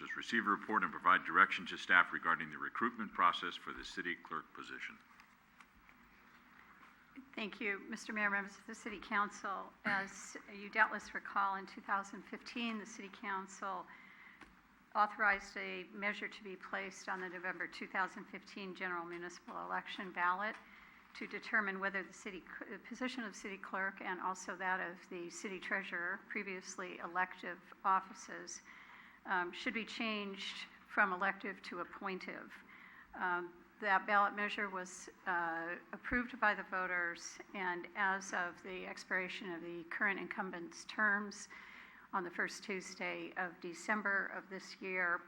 such as receive a report and provide direction to staff regarding the recruitment process for the city clerk position. Thank you, Mr. Mayor, members of the City Council. As you doubtless recall, in 2015, the City Council authorized a measure to be placed on the November 2015 general municipal election ballot to determine whether the position of city clerk and also that of the city treasurer, previously elective offices, should be changed from elective to appointive. That ballot measure was approved by the voters, and as of the expiration of the current incumbent's terms on the first Tuesday of December of this year,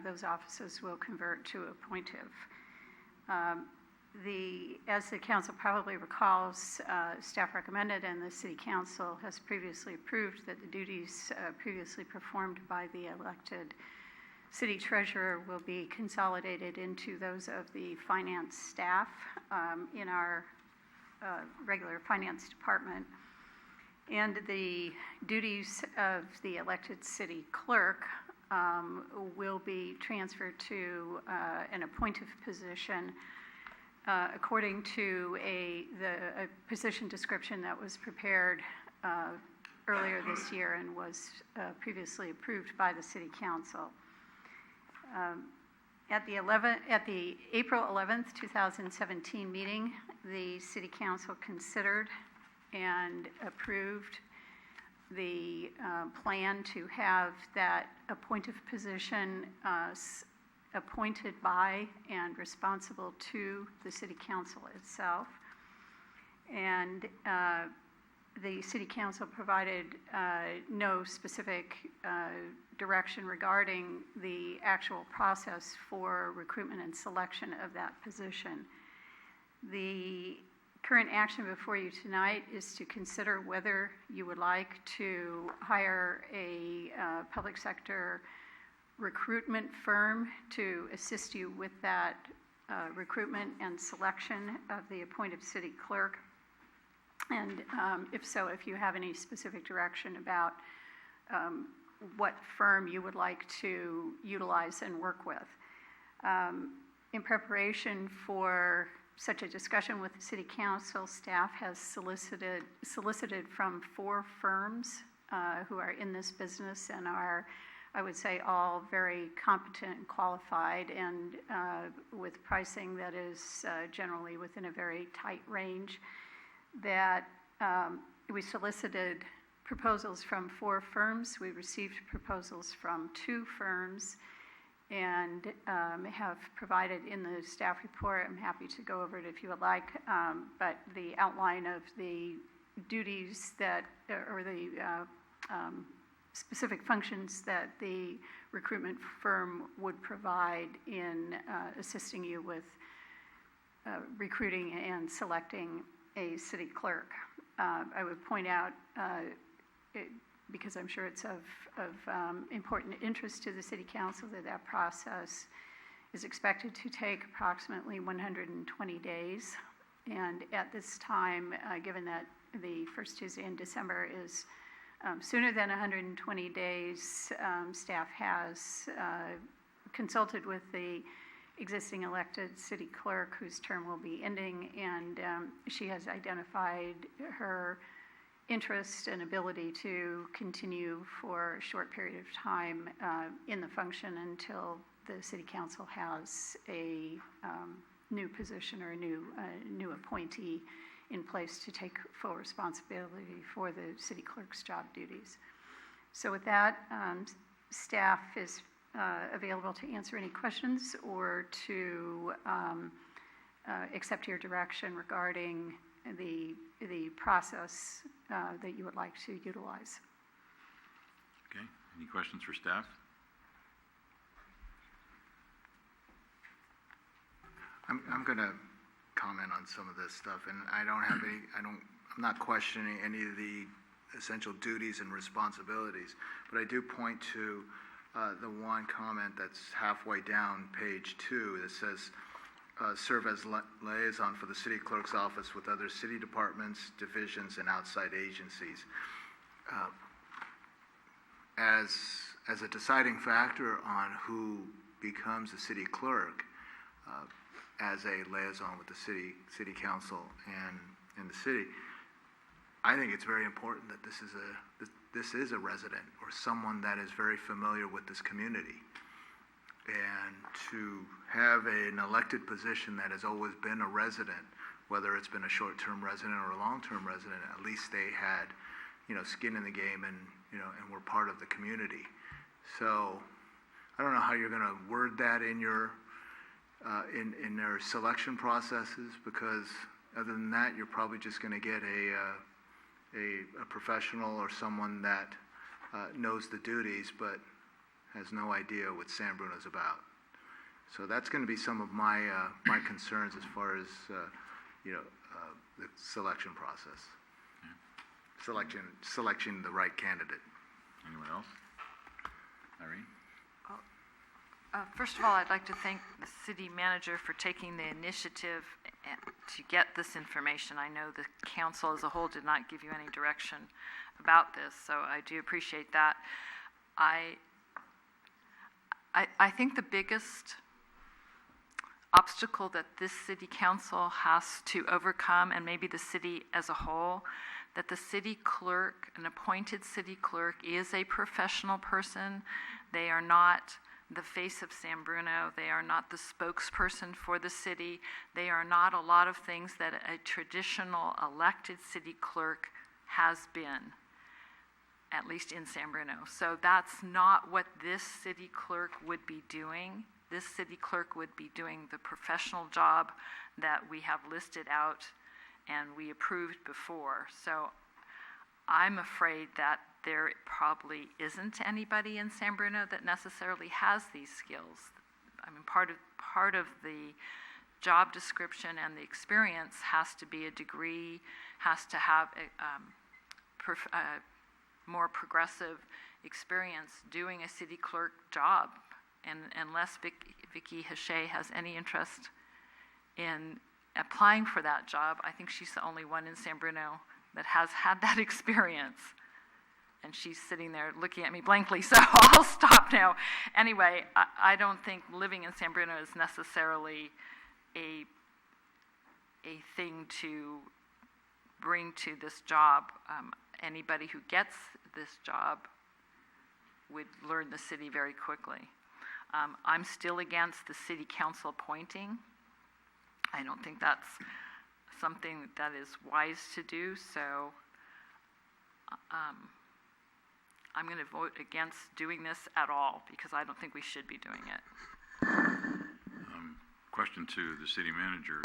those offices will convert to appointive. As the council probably recalls, staff recommended and the city council has previously approved that the duties previously performed by the elected city treasurer will be consolidated into those of the finance staff in our regular finance department. And the duties of the elected city clerk will be transferred to an appointive position according to a position description that was prepared earlier this year and was previously approved by the City Council. At the April 11th, 2017 meeting, the City Council considered and approved the plan to have that appointive position appointed by and responsible to the City Council itself. And the City Council provided no specific direction regarding the actual process for recruitment and selection of that position. The current action before you tonight is to consider whether you would like to hire a public sector recruitment firm to assist you with that recruitment and selection of the appointed city clerk. And if so, if you have any specific direction about what firm you would like to utilize and work with. In preparation for such a discussion with the City Council, staff has solicited from 4 firms who are in this business and are, I would say, all very competent and qualified, and with pricing that is generally within a very tight range. That we solicited proposals from 4 firms. We received proposals from 2 firms and have provided in the staff report. I'm happy to go over it if you would like, but the outline of the duties that, or the specific functions that the recruitment firm would provide in assisting you with recruiting and selecting a city clerk. I would point out, because I'm sure it's of important interest to the City Council, that process is expected to take approximately 120 days. And at this time, given that the first Tuesday in December is sooner than 120 days, staff has consulted with the existing elected city clerk whose term will be ending, and she has identified her interest and ability to continue for a short period of time in the function until the City Council has a new position or a new appointee in place to take full responsibility for the city clerk's job duties. So with that, staff is available to answer any questions or to accept your direction regarding the process that you would like to utilize. Okay, any questions for staff? I'm going to comment on some of this stuff, and I'm not questioning any of the essential duties and responsibilities, but I do point to the one comment that's halfway down page 2 that says serve as liaison for the city clerk's office with other city departments, divisions, and outside agencies. as a deciding factor on who becomes the city clerk, as a liaison with the city council and the city, I think it's very important that this is a resident or someone that is very familiar with this community. And to have an elected position that has always been a resident, whether it's been a short-term resident or a long-term resident, at least they had, skin in the game and were part of the community. So I don't know how you're going to word that in your in their selection processes, because other than that, you're probably just going to get a professional or someone that knows the duties but has no idea what San Bruno's about. So that's going to be some of my my concerns as far as the selection process. Okay. Selecting the right candidate. Anyone else? Irene? First of all, I'd like to thank the city manager for taking the initiative to get this information. I know the council as a whole did not give you any direction about this, so I do appreciate that. I think the biggest obstacle that this city council has to overcome, and maybe the city as a whole, that the city clerk, an appointed city clerk, is a professional person. They are not the face of San Bruno. They are not the spokesperson for the city. They are not a lot of things that a traditional elected city clerk has been, at least in San Bruno. So that's not what this city clerk would be doing. This city clerk would be doing the professional job that we have listed out and we approved before. So I'm afraid that there probably isn't anybody in San Bruno that necessarily has these skills. I mean, part of the job description and the experience has to be a degree, has to have a more progressive experience doing a city clerk job. And unless Vicki Hachey has any interest in applying for that job, I think she's the only one in San Bruno that has had that experience. And she's sitting there looking at me blankly, so I'll stop now. Anyway, I don't think living in San Bruno is necessarily a thing to bring to this job. Anybody who gets this job would learn the city very quickly. I'm still against the city council appointing. I don't think that's something that is wise to do, so I'm going to vote against doing this at all because I don't think we should be doing it. Question to the city manager.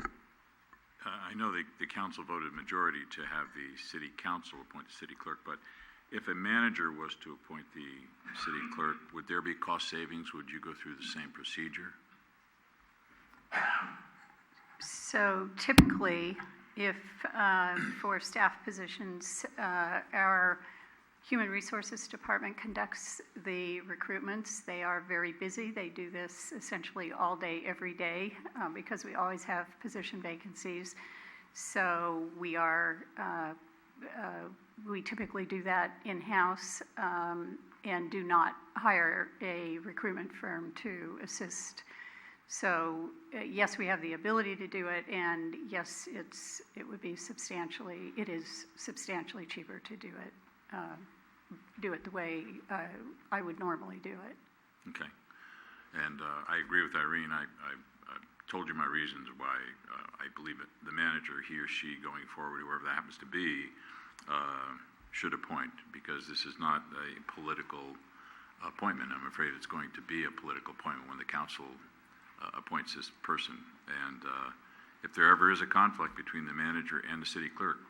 I know the council voted majority to have the city council appoint the city clerk, but if a manager was to appoint the city clerk, would there be cost savings? Would you go through the same procedure? So typically, if for staff positions, our Human Resources Department conducts the recruitments. They are very busy. They do this essentially all day, every day, because we always have position vacancies. So we typically do that in-house and do not hire a recruitment firm to assist. So yes, we have the ability to do it, and yes, it is substantially cheaper to do it the way I would normally do it. Okay. And I agree with Irene. I told you my reasons why I believe it. The manager, he or she, going forward, whoever that happens to be, should appoint, because this is not a political appointment. I'm afraid it's going to be a political appointment when the council appoints this person. And if there ever is a conflict between the manager and the city clerk,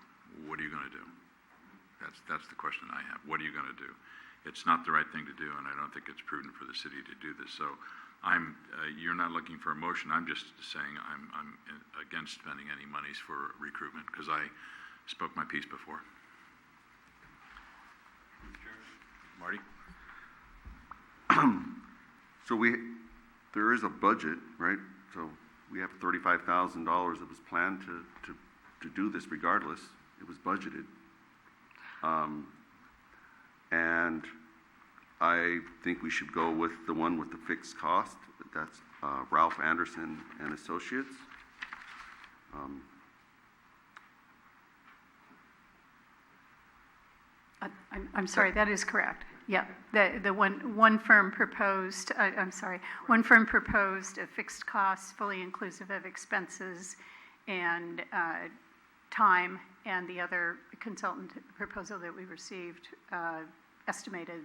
what are you going to do? That's the question I have. What are you going to do? It's not the right thing to do, and I don't think it's prudent for the city to do this. So you're not looking for a motion. I'm just saying I'm against spending any monies for recruitment because I spoke my piece before. Marty? So there is a budget, right? So we have $35,000 that was planned to do this regardless. It was budgeted. And I think we should go with the one with the fixed cost. That's Ralph Anderson and Associates. I'm sorry, that is correct. Yeah, the one firm proposed, one firm proposed a fixed cost fully inclusive of expenses and time, and the other consultant proposal that we received estimated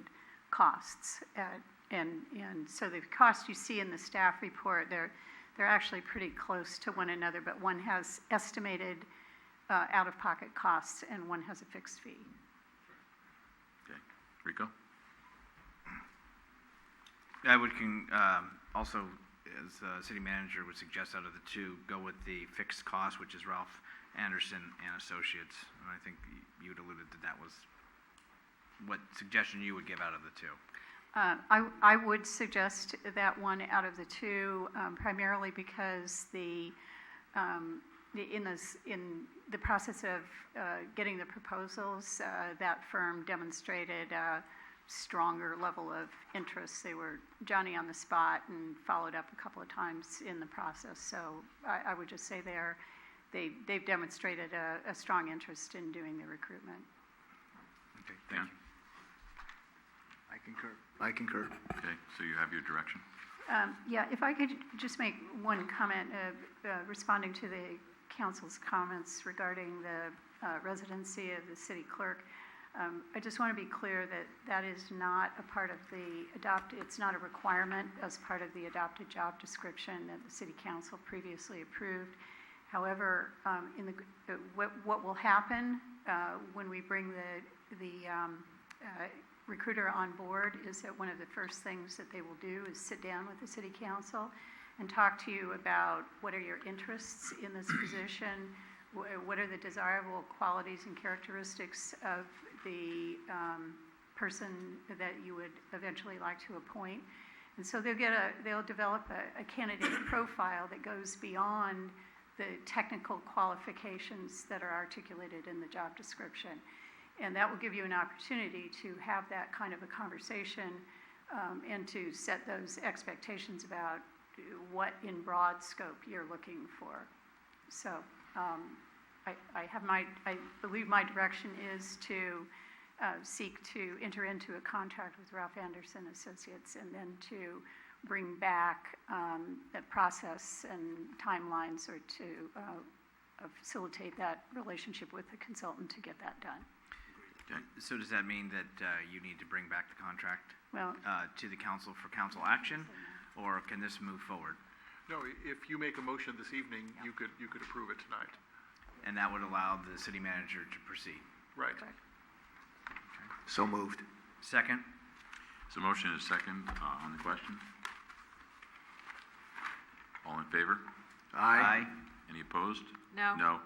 costs. And so the costs you see in the staff report, they're actually pretty close to one another, but one has estimated out-of-pocket costs and one has a fixed fee. Okay. Rico? I would also, as city manager, would suggest out of the two, go with the fixed cost, which is Ralph Anderson and Associates. And I think you had alluded that that was what suggestion you would give out of the two. I would suggest that one out of the two, primarily because in the process of getting the proposals, that firm demonstrated a stronger level of interest. They were Johnny on the spot and followed up a couple of times in the process. So I would just say they've demonstrated a strong interest in doing the recruitment. Okay, thank you. I concur. Okay, so you have your direction? Yeah, if I could just make one comment responding to the council's comments regarding the residency of the city clerk. I just want to be clear that that is not a part of it's not a requirement as part of the adopted job description that the city council previously approved. However, what will happen when we bring the recruiter on board is that one of the first things that they will do is sit down with the city council and talk to you about what are your interests in this position, what are the desirable qualities and characteristics of the person that you would eventually like to appoint. And so they'll develop a candidate profile that goes beyond the technical qualifications that are articulated in the job description. And that will give you an opportunity to have that kind of a conversation and to set those expectations about what in broad scope you're looking for. So I believe my direction is to seek to enter into a contract with Ralph Anderson Associates and then to bring back the process and timelines or to facilitate that relationship with the consultant to get that done. Okay. So does that mean that you need to bring back the contract to the council for council action, or can this move forward? No, if you make a motion this evening, you could approve it tonight. And that would allow the city manager to proceed. Right. So moved. Second? So motion is second on the question. All in favor? Aye. Any opposed? No. No.